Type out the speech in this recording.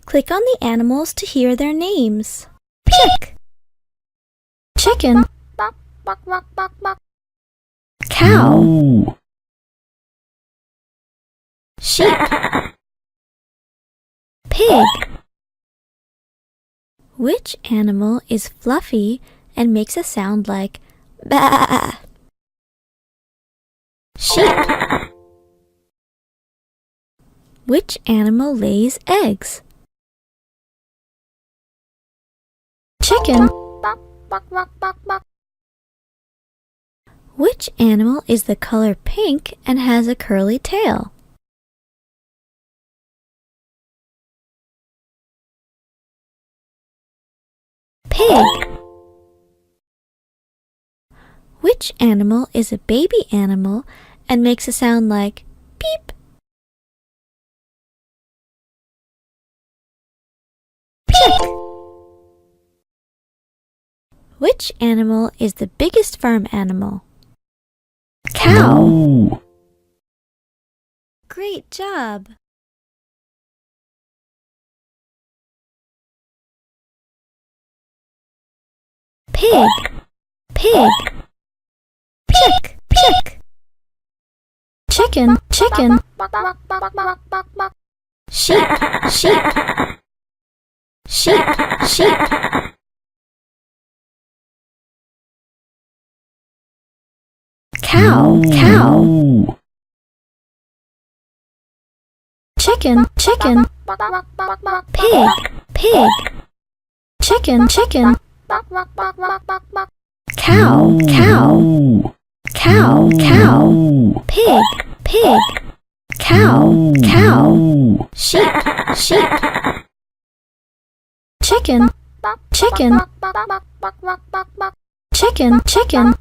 Click on the animals to hear their names. Chick, chicken, cow, sheep, pig. Which animal is fluffy and makes a sound like ba? Sheep. Which animal lays eggs? Chicken. Which animal is the color pink and has a curly tail? Pig. Which animal is a baby animal and makes a sound like beep? Chick. Which animal is the biggest farm animal? Cow. Moo. Great job! Pig, pig, chick, chick. Chicken, chicken. Sheep, sheep. Sheep, sheep. Cow, cow. Moo. Chicken, chicken. Pig, pig. Chicken, chicken. Cow, cow. Moo. Cow, cow. Moo. Pig, pig. Cow, cow. Moo. Sheep, sheep. Chicken, chicken. Chicken, chicken.